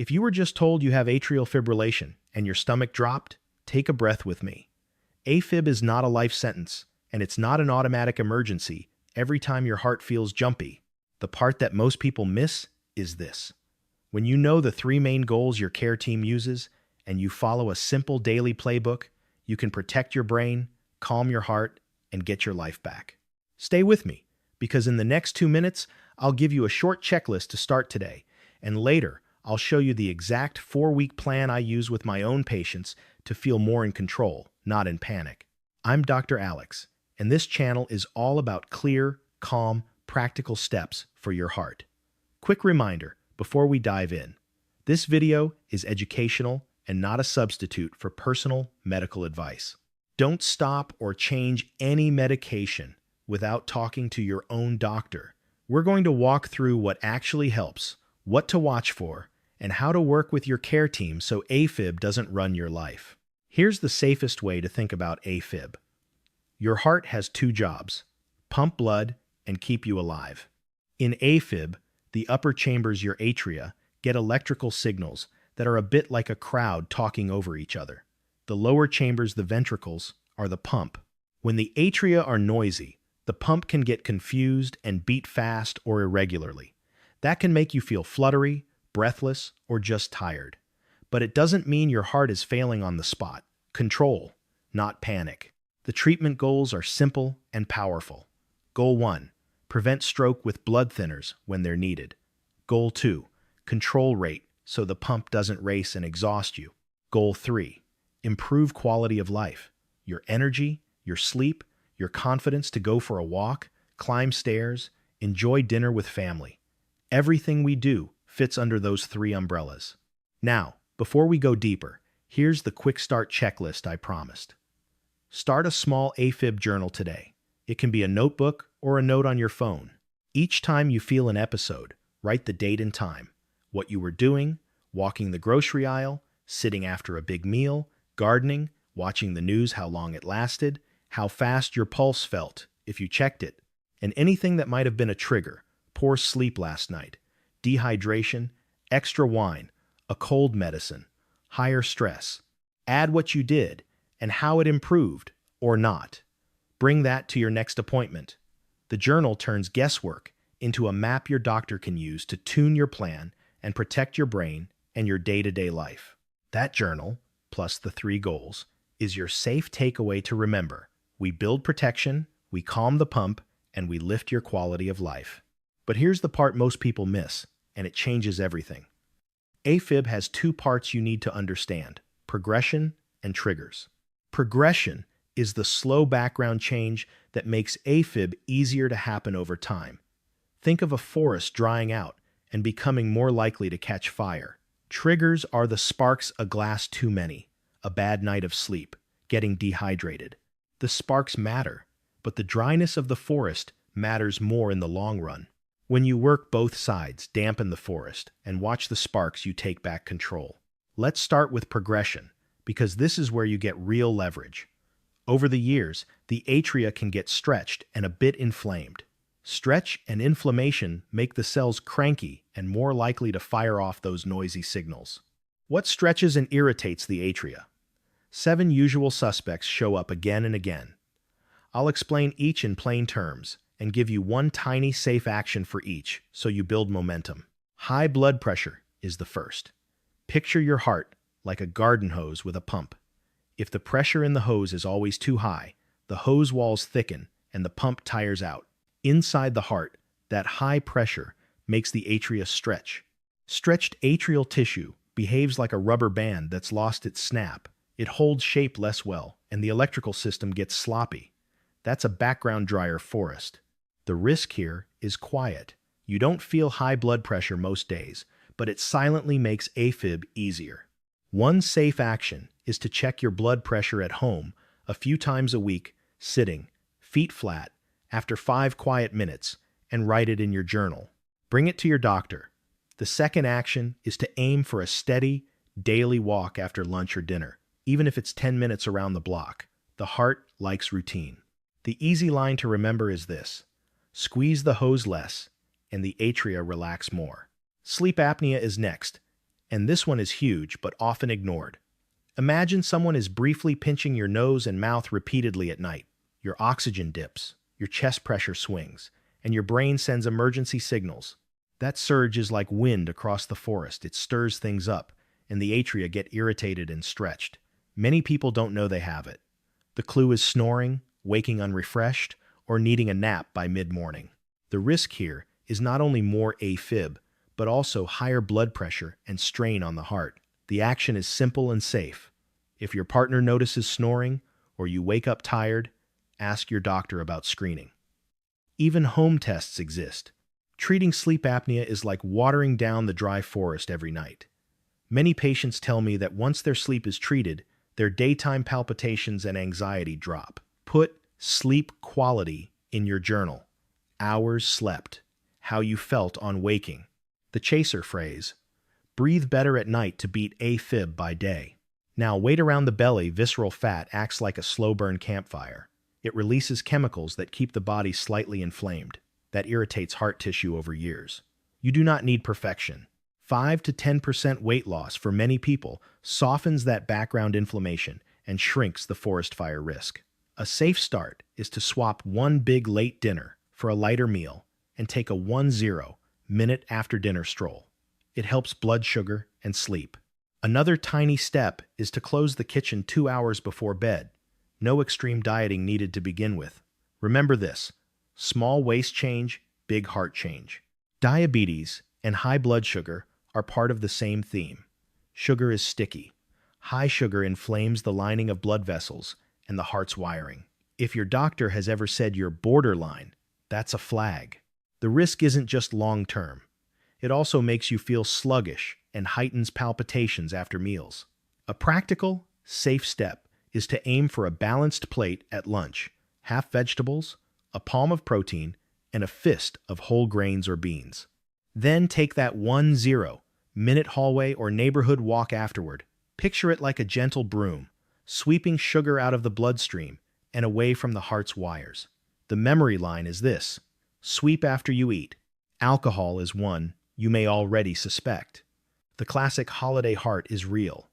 If you were just told you have atrial fibrillation and your stomach dropped, take a breath with me. AFib is not a life sentence, and it's not an automatic emergency every time your heart feels jumpy. The part that most people miss is this. When you know the three main goals your care team uses, and you follow a simple daily playbook, you can protect your brain, calm your heart, and get your life back. Stay with me, because in the next 2 minutes, I'll give you a short checklist to start today, and later, I'll show you the exact 4-week plan I use with my own patients to feel more in control, not in panic. I'm Dr. Alex, and this channel is all about clear, calm, practical steps for your heart. Quick reminder before we dive in. This video is educational and not a substitute for personal medical advice. Don't stop or change any medication without talking to your own doctor. We're going to walk through what actually helps, what to watch for, and how to work with your care team so AFib doesn't run your life. Here's the safest way to think about AFib. Your heart has 2 jobs: pump blood and keep you alive. In AFib, the upper chambers, your atria, get electrical signals that are a bit like a crowd talking over each other. The lower chambers, the ventricles, are the pump. When the atria are noisy, the pump can get confused and beat fast or irregularly. That can make you feel fluttery, breathless, or just tired. But it doesn't mean your heart is failing on the spot. Control, not panic. The treatment goals are simple and powerful. Goal 1, prevent stroke with blood thinners when they're needed. Goal 2, control rate so the pump doesn't race and exhaust you. Goal 3, improve quality of life. Your energy, your sleep, your confidence to go for a walk, climb stairs, enjoy dinner with family. Everything we do fits under those 3 umbrellas. Now, before we go deeper, here's the quick start checklist I promised. Start a small AFib journal today. It can be a notebook or a note on your phone. Each time you feel an episode, write the date and time, what you were doing, walking the grocery aisle, sitting after a big meal, gardening, watching the news, how long it lasted, how fast your pulse felt if you checked it, and anything that might have been a trigger: poor sleep last night, dehydration, extra wine, a cold medicine, higher stress. Add what you did and how it improved or not. Bring that to your next appointment. The journal turns guesswork into a map your doctor can use to tune your plan and protect your brain and your day-to-day life. That journal, plus the 3 goals, is your safe takeaway to remember. We build protection, we calm the pump, and we lift your quality of life. But here's the part most people miss, and it changes everything. AFib has 2 parts you need to understand: progression and triggers. Progression is the slow background change that makes AFib easier to happen over time. Think of a forest drying out and becoming more likely to catch fire. Triggers are the sparks: a glass too many, a bad night of sleep, getting dehydrated. The sparks matter, but the dryness of the forest matters more in the long run. When you work both sides, dampen the forest, and watch the sparks, you take back control. Let's start with progression, because this is where you get real leverage. Over the years, the atria can get stretched and a bit inflamed. Stretch and inflammation make the cells cranky and more likely to fire off those noisy signals. What stretches and irritates the atria? 7 usual suspects show up again and again. I'll explain each in plain terms and give you one tiny safe action for each so you build momentum. High blood pressure is the first. Picture your heart like a garden hose with a pump. If the pressure in the hose is always too high, the hose walls thicken and the pump tires out. Inside the heart, that high pressure makes the atria stretch. Stretched atrial tissue behaves like a rubber band that's lost its snap. It holds shape less well, and the electrical system gets sloppy. That's a background dryer forest. The risk here is quiet. You don't feel high blood pressure most days, but it silently makes AFib easier. One safe action is to check your blood pressure at home a few times a week, sitting, feet flat, after 5 quiet minutes, and write it in your journal. Bring it to your doctor. The second action is to aim for a steady, daily walk after lunch or dinner, even if it's 10 minutes around the block. The heart likes routine. The easy line to remember is this: squeeze the hose less, and the atria relax more. Sleep apnea is next, And this one is huge, but often ignored. Imagine someone is briefly pinching your nose and mouth repeatedly at night. Your oxygen dips, your chest pressure swings, and your brain sends emergency signals. That surge is like wind across the forest. It stirs things up, and the atria get irritated and stretched. Many people don't know they have it. The clue is snoring, waking unrefreshed, or needing a nap by mid-morning. The risk here is not only more AFib, but also higher blood pressure and strain on the heart. The action is simple and safe. If your partner notices snoring, or you wake up tired, ask your doctor about screening. Even home tests exist. Treating sleep apnea is like watering down the dry forest every night. Many patients tell me that once their sleep is treated, their daytime palpitations and anxiety drop. Put sleep quality in your journal. Hours slept. How you felt on waking. The chaser phrase. Breathe better at night to beat AFib by day. Now, weight around the belly, visceral fat acts like a slow-burn campfire. It releases chemicals that keep the body slightly inflamed. That irritates heart tissue over years. You do not need perfection. 5 to 10% weight loss for many people softens that background inflammation and shrinks the forest fire risk. A safe start is to swap one big late dinner for a lighter meal and take a 1-0 minute after dinner stroll. It helps blood sugar and sleep. Another tiny step is to close the kitchen 2 hours before bed. No extreme dieting needed to begin with. Remember this: small waist change, big heart change. Diabetes and high blood sugar are part of the same theme. Sugar is sticky. High sugar inflames the lining of blood vessels and the heart's wiring. If your doctor has ever said you're borderline, that's a flag. The risk isn't just long-term. It also makes you feel sluggish and heightens palpitations after meals. A practical, safe step is to aim for a balanced plate at lunch: half vegetables, a palm of protein, and a fist of whole grains or beans. Then take that 1-0 minute hallway or neighborhood walk afterward. Picture it like a gentle broom, sweeping sugar out of the bloodstream and away from the heart's wires. The memory line is this: sweep after you eat. Alcohol is one you may already suspect. The classic holiday heart is real.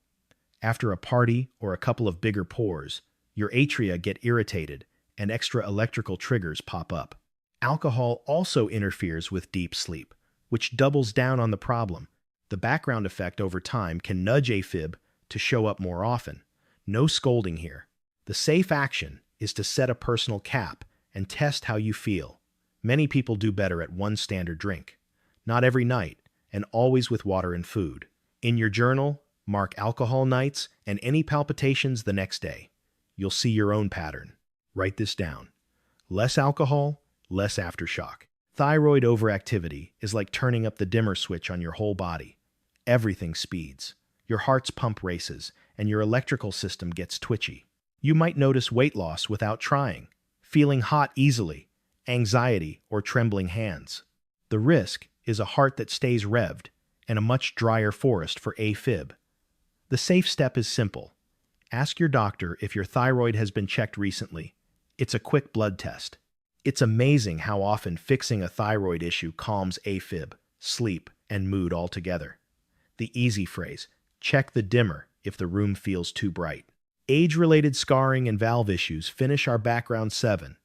After a party or a couple of bigger pours, your atria get irritated and extra electrical triggers pop up. Alcohol also interferes with deep sleep, which doubles down on the problem. The background effect over time can nudge AFib to show up more often. No scolding here. The safe action is to set a personal cap and test how you feel. Many people do better at one standard drink. Not every night, and always with water and food. In your journal, mark alcohol nights and any palpitations the next day. You'll see your own pattern. Write this down. Less alcohol, less aftershock. Thyroid overactivity is like turning up the dimmer switch on your whole body. Everything speeds. Your heart's pump races, and your electrical system gets twitchy. You might notice weight loss without trying, feeling hot easily, anxiety, or trembling hands. The risk is a heart that stays revved and a much drier forest for AFib. The safe step is simple. Ask your doctor if your thyroid has been checked recently. It's a quick blood test. It's amazing how often fixing a thyroid issue calms AFib, sleep, and mood altogether. The easy phrase: check the dimmer if the room feels too bright. Age-related scarring and valve issues finish our background 7.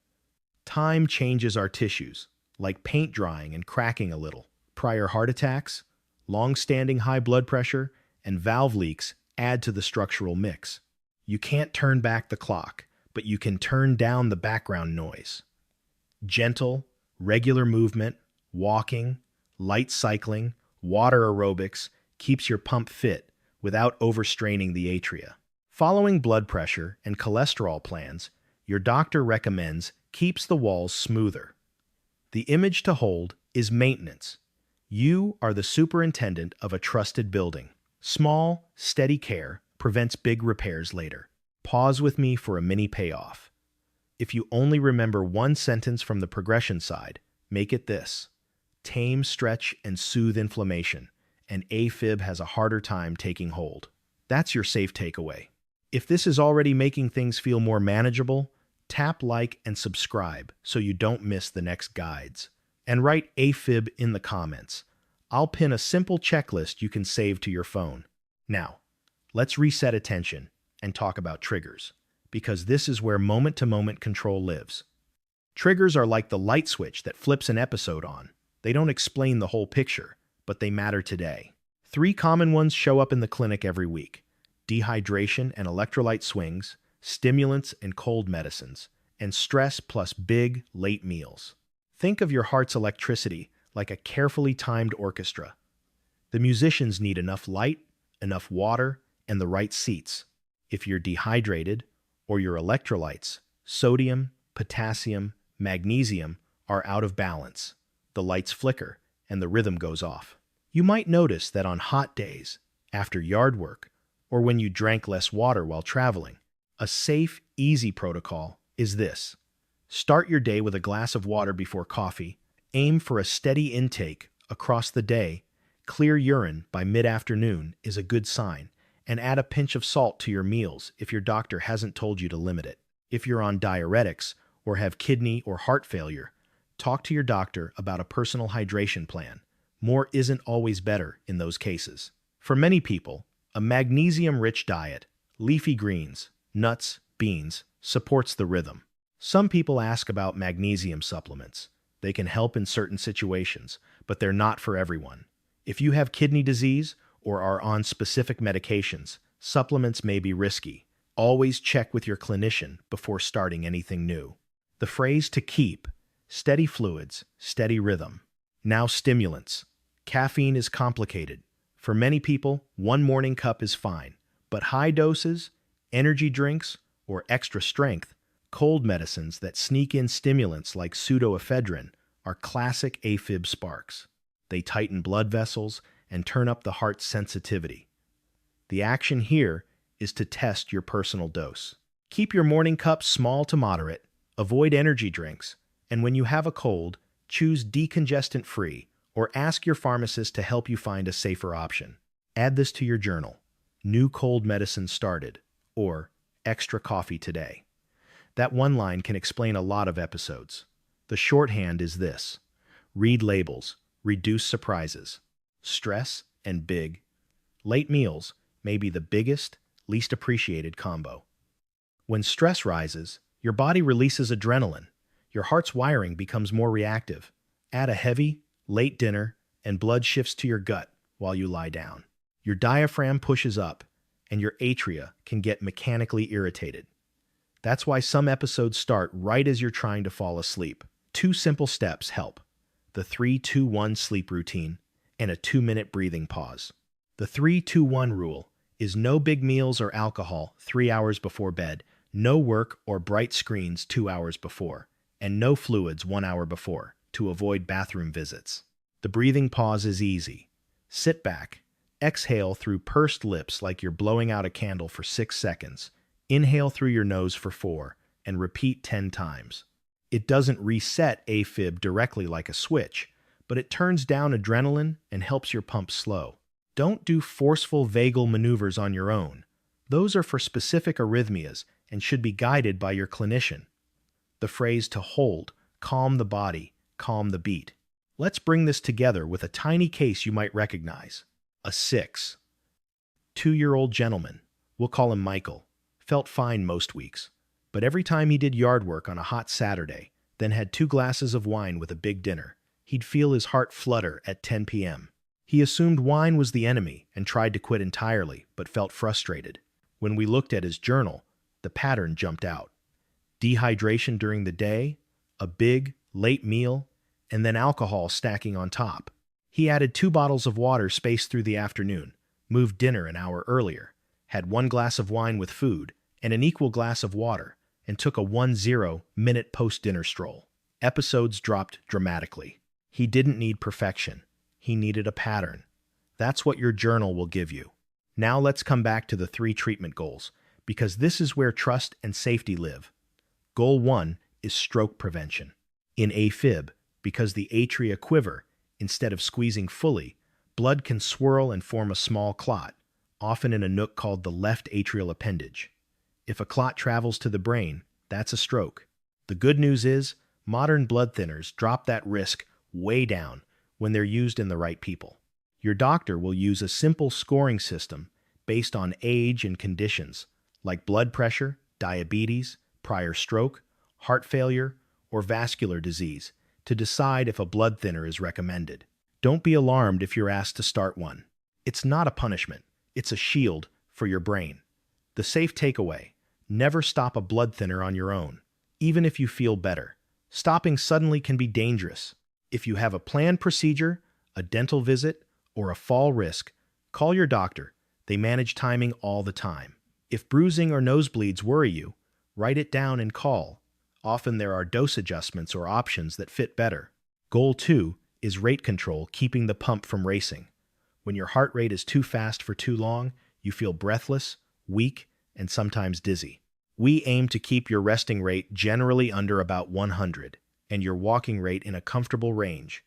Time changes our tissues, like paint drying and cracking a little. Prior heart attacks, long-standing high blood pressure, and valve leaks add to the structural mix. You can't turn back the clock, but you can turn down the background noise. Gentle, regular movement, walking, light cycling, water aerobics keeps your pump fit without overstraining the atria. Following blood pressure and cholesterol plans, your doctor recommends keeps the walls smoother. The image to hold is maintenance. You are the superintendent of a trusted building. Small, steady care prevents big repairs later. Pause with me for a mini payoff. If you only remember one sentence from the progression side, make it this: tame, stretch, and soothe inflammation, and AFib has a harder time taking hold. That's your safe takeaway. If this is already making things feel more manageable, tap like and subscribe so you don't miss the next guides. And write AFib in the comments. I'll pin a simple checklist you can save to your phone. Now, let's reset attention and talk about triggers, because this is where moment-to-moment control lives. Triggers are like the light switch that flips an episode on. They don't explain the whole picture, but they matter today. 3 common ones show up in the clinic every week: dehydration and electrolyte swings, stimulants and cold medicines, and stress plus big, late meals. Think of your heart's electricity like a carefully timed orchestra. The musicians need enough light, enough water, and the right seats. If you're dehydrated, or your electrolytes, sodium, potassium, magnesium, are out of balance, the lights flicker and the rhythm goes off. You might notice that on hot days, after yard work, or when you drank less water while traveling. A safe, easy protocol is this. Start your day with a glass of water before coffee, aim for a steady intake across the day, clear urine by mid-afternoon is a good sign, and add a pinch of salt to your meals if your doctor hasn't told you to limit it. If you're on diuretics or have kidney or heart failure, talk to your doctor about a personal hydration plan. More isn't always better in those cases. For many people, a magnesium-rich diet, leafy greens, nuts, beans, supports the rhythm. Some people ask about magnesium supplements. They can help in certain situations, but they're not for everyone. If you have kidney disease or are on specific medications, supplements may be risky. Always check with your clinician before starting anything new. The phrase to keep: steady fluids, steady rhythm. Now stimulants. Caffeine is complicated. For many people, 1 morning cup is fine, but high doses, energy drinks, or extra strength, cold medicines that sneak in stimulants like pseudoephedrine are classic AFib sparks. They tighten blood vessels and turn up the heart's sensitivity. The action here is to test your personal dose. Keep your morning cup small to moderate, avoid energy drinks, and when you have a cold, choose decongestant-free or ask your pharmacist to help you find a safer option. Add this to your journal: new cold medicine started, or extra coffee today. That one line can explain a lot of episodes. The shorthand is this: read labels, reduce surprises. Stress and big. Late meals may be the biggest, least appreciated combo. When stress rises, your body releases adrenaline. Your heart's wiring becomes more reactive. Add a heavy, late dinner, and blood shifts to your gut while you lie down. Your diaphragm pushes up, and your atria can get mechanically irritated. That's why some episodes start right as you're trying to fall asleep. 2 simple steps help: the 3-2-1 sleep routine and a 2-minute breathing pause. The 3-2-1 rule is no big meals or alcohol 3 hours before bed, no work or bright screens 2 hours before, and no fluids 1 hour before to avoid bathroom visits. The breathing pause is easy. Sit back, exhale through pursed lips like you're blowing out a candle for 6 seconds. Inhale through your nose for 4, and repeat 10 times. It doesn't reset AFib directly like a switch, but it turns down adrenaline and helps your pump slow. Don't do forceful vagal maneuvers on your own. Those are for specific arrhythmias and should be guided by your clinician. The phrase to hold: calm the body, calm the beat. Let's bring this together with a tiny case you might recognize. A 2-year-old gentleman, we'll call him Michael, felt fine most weeks, but every time he did yard work on a hot Saturday, then had 2 glasses of wine with a big dinner, he'd feel his heart flutter at 10 p.m. He assumed wine was the enemy and tried to quit entirely, but felt frustrated. When we looked at his journal, the pattern jumped out: dehydration during the day, a big, late meal, and then alcohol stacking on top. He added 2 bottles of water spaced through the afternoon, moved dinner an hour earlier, had 1 glass of wine with food and an equal glass of water, and took a 10-minute post-dinner stroll. Episodes dropped dramatically. He didn't need perfection. He needed a pattern. That's what your journal will give you. Now let's come back to the 3 treatment goals, because this is where trust and safety live. Goal 1 is stroke prevention. In AFib, because the atria quiver, instead of squeezing fully, blood can swirl and form a small clot, often in a nook called the left atrial appendage. If a clot travels to the brain, that's a stroke. The good news is, modern blood thinners drop that risk way down when they're used in the right people. Your doctor will use a simple scoring system based on age and conditions, like blood pressure, diabetes, prior stroke, heart failure, or vascular disease, to decide if a blood thinner is recommended. Don't be alarmed if you're asked to start one. It's not a punishment, it's a shield for your brain. The safe takeaway: never stop a blood thinner on your own, even if you feel better. Stopping suddenly can be dangerous. If you have a planned procedure, a dental visit, or a fall risk, call your doctor. They manage timing all the time. If bruising or nosebleeds worry you, write it down and call. Often there are dose adjustments or options that fit better. Goal 2 is rate control, keeping the pump from racing. When your heart rate is too fast for too long, you feel breathless, weak, and sometimes dizzy. We aim to keep your resting rate generally under about 100 and your walking rate in a comfortable range,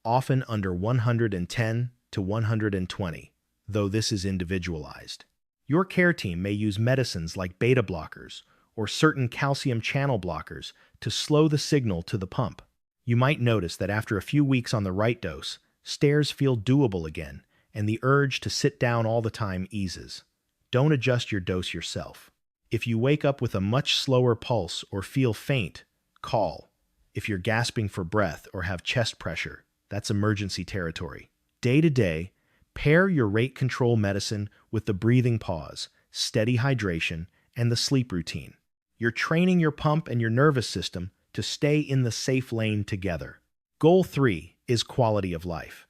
often under 110 to 120, though this is individualized. Your care team may use medicines like beta blockers or certain calcium channel blockers to slow the signal to the pump. You might notice that after a few weeks on the right dose, stairs feel doable again, and the urge to sit down all the time eases. Don't adjust your dose yourself. If you wake up with a much slower pulse or feel faint, call. If you're gasping for breath or have chest pressure, that's emergency territory. Day to day, pair your rate control medicine with the breathing pause, steady hydration, and the sleep routine. You're training your pump and your nervous system to stay in the safe lane together. Goal 3 is quality of life.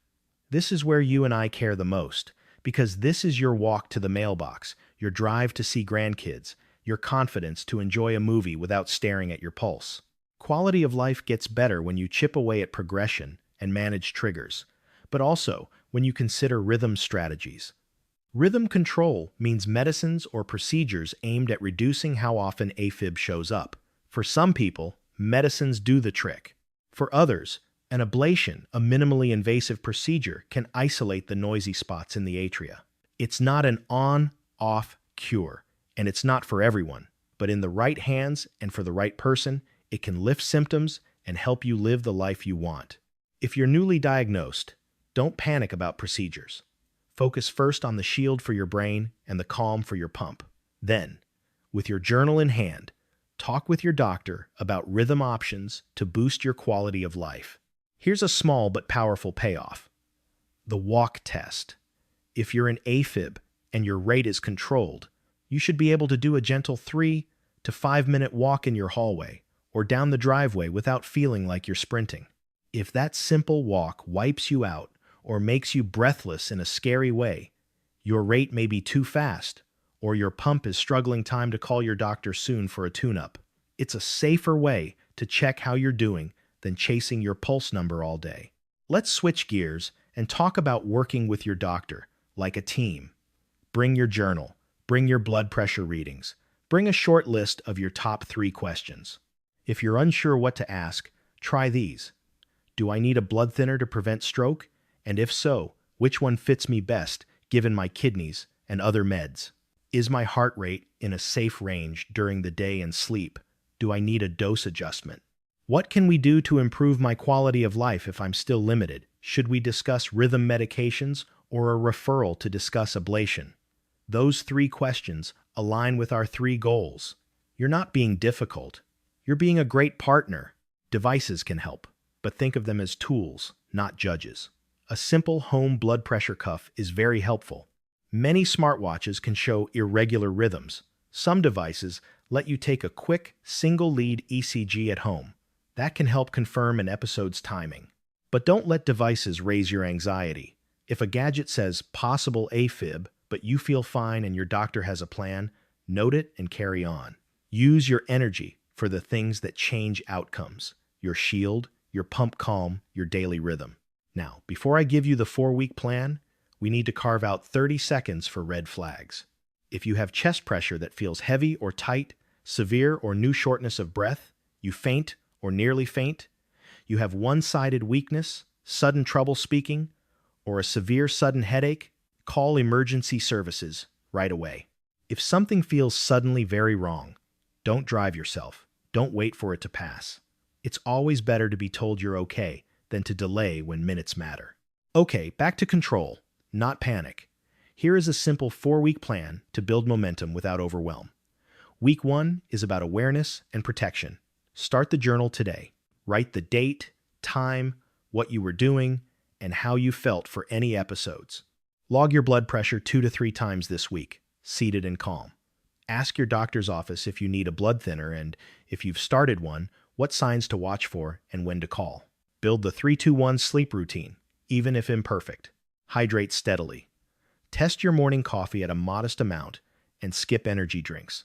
This is where you and I care the most, because this is your walk to the mailbox, your drive to see grandkids, your confidence to enjoy a movie without staring at your pulse. Quality of life gets better when you chip away at progression and manage triggers, but also when you consider rhythm strategies. Rhythm control means medicines or procedures aimed at reducing how often AFib shows up. For some people, medicines do the trick. For others, an ablation, a minimally invasive procedure, can isolate the noisy spots in the atria. It's not an on-off cure, and it's not for everyone, but in the right hands and for the right person, it can lift symptoms and help you live the life you want. If you're newly diagnosed, don't panic about procedures. Focus first on the shield for your brain and the calm for your pump. Then, with your journal in hand, talk with your doctor about rhythm options to boost your quality of life. Here's a small but powerful payoff: the walk test. If you're in AFib and your rate is controlled, you should be able to do a gentle 3 to 5 minute walk in your hallway or down the driveway without feeling like you're sprinting. If that simple walk wipes you out or makes you breathless in a scary way, your rate may be too fast, or your pump is struggling. Time to call your doctor soon for a tune-up. It's a safer way to check how you're doing than chasing your pulse number all day. Let's switch gears and talk about working with your doctor like a team. Bring your journal, bring your blood pressure readings, bring a short list of your top 3 questions. If you're unsure what to ask, try these. Do I need a blood thinner to prevent stroke? And if so, which one fits me best given my kidneys and other meds? Is my heart rate in a safe range during the day and sleep? Do I need a dose adjustment? What can we do to improve my quality of life if I'm still limited? Should we discuss rhythm medications or a referral to discuss ablation? Those 3 questions align with our 3 goals. You're not being difficult. You're being a great partner. Devices can help, but think of them as tools, not judges. A simple home blood pressure cuff is very helpful. Many smartwatches can show irregular rhythms. Some devices let you take a quick, single-lead ECG at home. That can help confirm an episode's timing. But don't let devices raise your anxiety. If a gadget says possible AFib, but you feel fine and your doctor has a plan, note it and carry on. Use your energy for the things that change outcomes: your shield, your pump calm, your daily rhythm. Now, before I give you the 4-week plan, we need to carve out 30 seconds for red flags. If you have chest pressure that feels heavy or tight, severe or new shortness of breath, you faint or nearly faint, you have one-sided weakness, sudden trouble speaking, or a severe sudden headache, call emergency services right away. If something feels suddenly very wrong, don't drive yourself. Don't wait for it to pass. It's always better to be told you're okay than to delay when minutes matter. Okay, back to control. not panic. Here is a simple 4-week plan to build momentum without overwhelm. Week 1 is about awareness and protection. Start the journal today. Write the date, time, what you were doing, and how you felt for any episodes. Log your blood pressure 2 to 3 times this week, seated and calm. Ask your doctor's office if you need a blood thinner and, if you've started one, what signs to watch for and when to call. Build the 3-2-1 sleep routine, even if imperfect. Hydrate steadily. Test your morning coffee at a modest amount and skip energy drinks.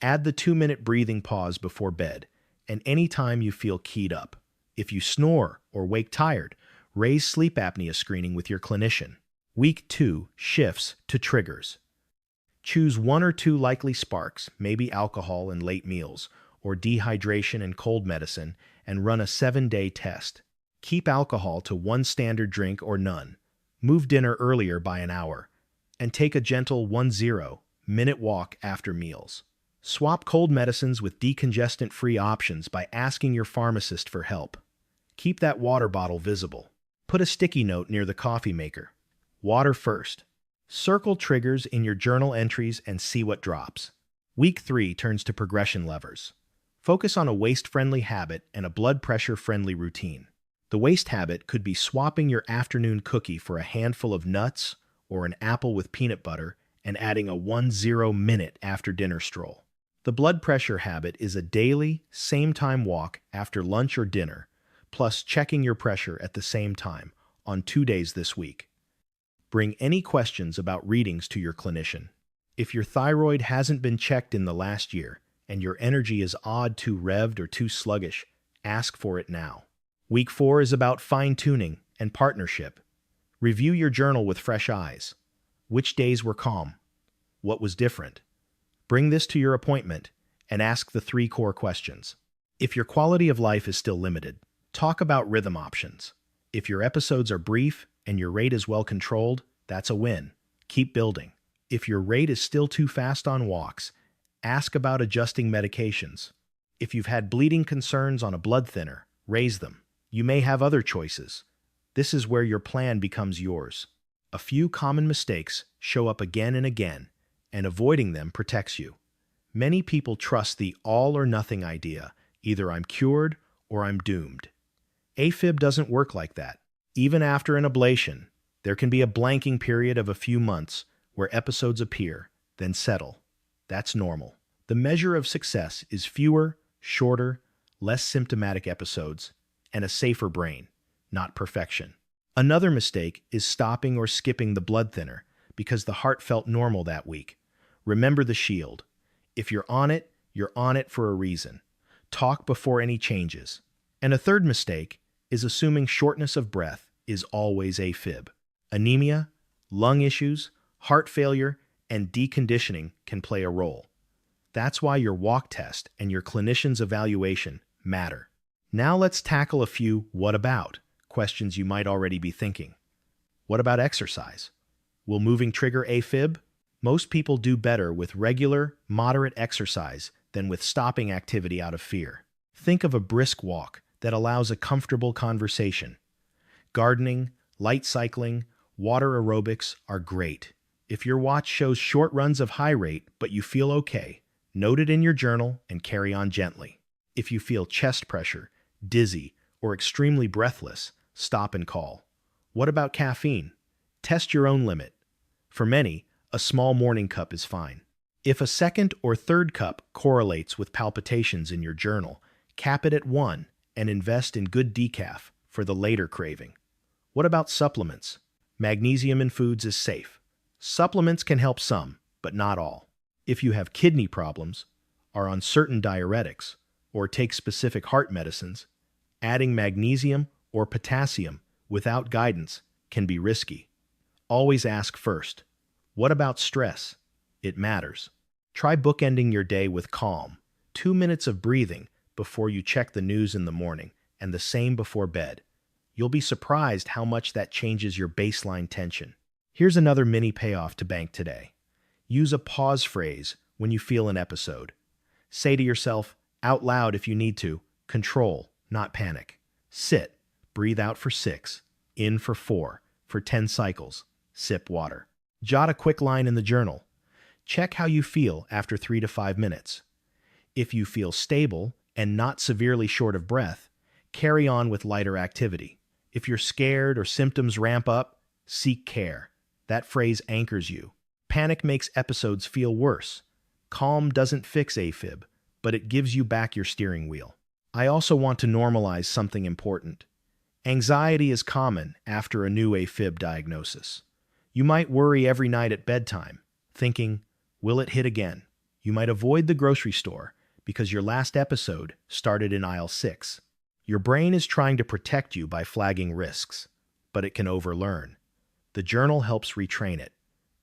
Add the 2-minute breathing pause before bed and any time you feel keyed up. If you snore or wake tired, raise sleep apnea screening with your clinician. Week 2 shifts to triggers. Choose 1 or 2 likely sparks, maybe alcohol and late meals, or dehydration and cold medicine, and run a 7-day test. Keep alcohol to 1 standard drink or none. Move dinner earlier by an hour. And take a gentle 10-minute walk after meals. Swap cold medicines with decongestant-free options by asking your pharmacist for help. Keep that water bottle visible. Put a sticky note near the coffee maker. Water first. Circle triggers in your journal entries and see what drops. Week 3 turns to progression levers. Focus on a waste-friendly habit and a blood pressure-friendly routine. The waste habit could be swapping your afternoon cookie for a handful of nuts or an apple with peanut butter and adding a 10-minute after-dinner stroll. The blood pressure habit is a daily, same-time walk after lunch or dinner, plus checking your pressure at the same time on 2 days this week. Bring any questions about readings to your clinician. If your thyroid hasn't been checked in the last year and your energy is odd, too revved, or too sluggish, ask for it now. Week 4 is about fine-tuning and partnership. Review your journal with fresh eyes. Which days were calm? What was different? Bring this to your appointment and ask the 3 core questions. If your quality of life is still limited, talk about rhythm options. If your episodes are brief and your rate is well controlled, that's a win. Keep building. If your rate is still too fast on walks, ask about adjusting medications. If you've had bleeding concerns on a blood thinner, raise them. You may have other choices. This is where your plan becomes yours. A few common mistakes show up again and again, and avoiding them protects you. Many people trust the all-or-nothing idea, either I'm cured or I'm doomed. AFib doesn't work like that. Even after an ablation, there can be a blanking period of a few months where episodes appear, then settle. That's normal. The measure of success is fewer, shorter, less symptomatic episodes, and a safer brain, not perfection. Another mistake is stopping or skipping the blood thinner because the heart felt normal that week. Remember the shield. If you're on it for a reason. Talk before any changes. And a third mistake is assuming shortness of breath is always AFib. Anemia, lung issues, heart failure, and deconditioning can play a role. That's why your walk test and your clinician's evaluation matter. Now let's tackle a few "what about" questions you might already be thinking. What about exercise? Will moving trigger AFib? Most people do better with regular, moderate exercise than with stopping activity out of fear. Think of a brisk walk that allows a comfortable conversation. Gardening, light cycling, water aerobics are great. If your watch shows short runs of high rate but you feel okay, note it in your journal and carry on gently. If you feel chest pressure, dizzy, or extremely breathless, stop and call. What about caffeine? Test your own limit. For many, a small morning cup is fine. If a second or third cup correlates with palpitations in your journal, cap it at 1 and invest in good decaf for the later craving. What about supplements? Magnesium in foods is safe. Supplements can help some, but not all. If you have kidney problems, are on certain diuretics, or take specific heart medicines, adding magnesium or potassium without guidance can be risky. Always ask first. What about stress? It matters. Try bookending your day with calm, 2 minutes of breathing before you check the news in the morning, and the same before bed. You'll be surprised how much that changes your baseline tension. Here's another mini payoff to bank today. Use a pause phrase when you feel an episode. Say to yourself, out loud if you need to, control, not panic. Sit, breathe out for 6, in for 4, for 10 cycles. Sip water. Jot a quick line in the journal. Check how you feel after 3 to 5 minutes. If you feel stable and not severely short of breath, carry on with lighter activity. If you're scared or symptoms ramp up, seek care. That phrase anchors you. Panic makes episodes feel worse. Calm doesn't fix AFib, but it gives you back your steering wheel. I also want to normalize something important. Anxiety is common after a new AFib diagnosis. You might worry every night at bedtime, thinking, will it hit again? You might avoid the grocery store because your last episode started in aisle 6. Your brain is trying to protect you by flagging risks, but it can overlearn. The journal helps retrain it.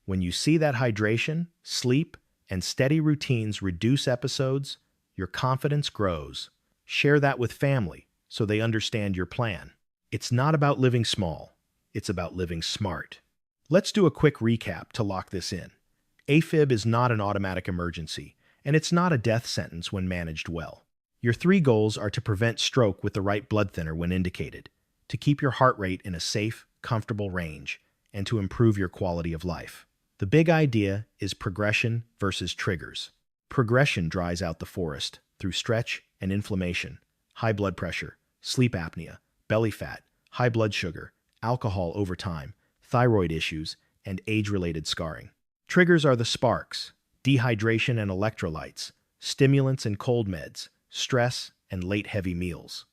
When you see that hydration, sleep, and steady routines reduce episodes, your confidence grows. Share that with family so they understand your plan. It's not about living small. It's about living smart. Let's do a quick recap to lock this in. AFib is not an automatic emergency, and it's not a death sentence when managed well. Your 3 goals are to prevent stroke with the right blood thinner when indicated, to keep your heart rate in a safe, comfortable range, and to improve your quality of life. The big idea is progression versus triggers. Progression dries out the forest through stretch and inflammation, high blood pressure, sleep apnea, belly fat, high blood sugar, alcohol over time, thyroid issues, and age-related scarring. Triggers are the sparks, dehydration and electrolytes, stimulants and cold meds, stress and late heavy meals.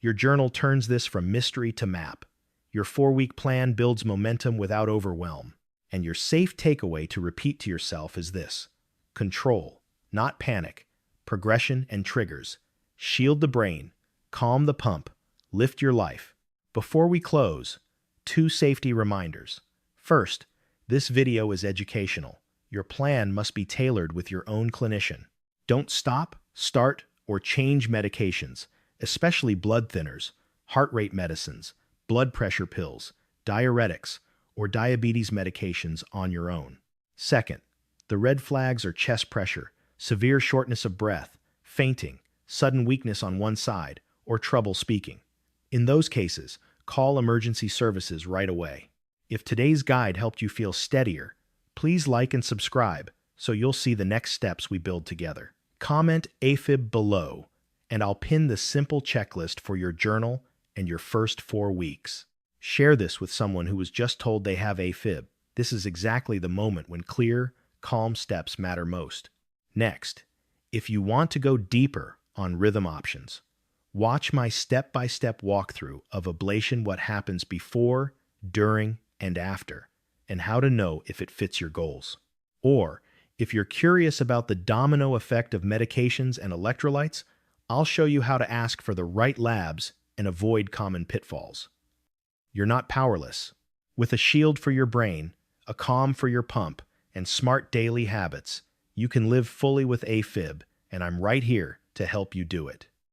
Your journal turns this from mystery to map. Your 4-week plan builds momentum without overwhelm. And your safe takeaway to repeat to yourself is this: control, not panic, progression and triggers. Shield the brain, calm the pump, lift your life. Before we close, 2 safety reminders. First, this video is educational. Your plan must be tailored with your own clinician. Don't stop, start, or change medications, especially blood thinners, heart rate medicines, blood pressure pills, diuretics, or diabetes medications on your own. Second, the red flags are chest pressure, severe shortness of breath, fainting, sudden weakness on one side, or trouble speaking. In those cases, call emergency services right away. If today's guide helped you feel steadier, please like and subscribe so you'll see the next steps we build together. Comment AFib below, and I'll pin the simple checklist for your journal and your first 4 weeks. Share this with someone who was just told they have AFib. This is exactly the moment when clear, calm steps matter most. Next, if you want to go deeper on rhythm options, watch my step-by-step walkthrough of ablation, what happens before, during, and after, and how to know if it fits your goals. Or, if you're curious about the domino effect of medications and electrolytes, I'll show you how to ask for the right labs and avoid common pitfalls. You're not powerless. With a shield for your brain, a calm for your pump, and smart daily habits, you can live fully with AFib, and I'm right here to help you do it.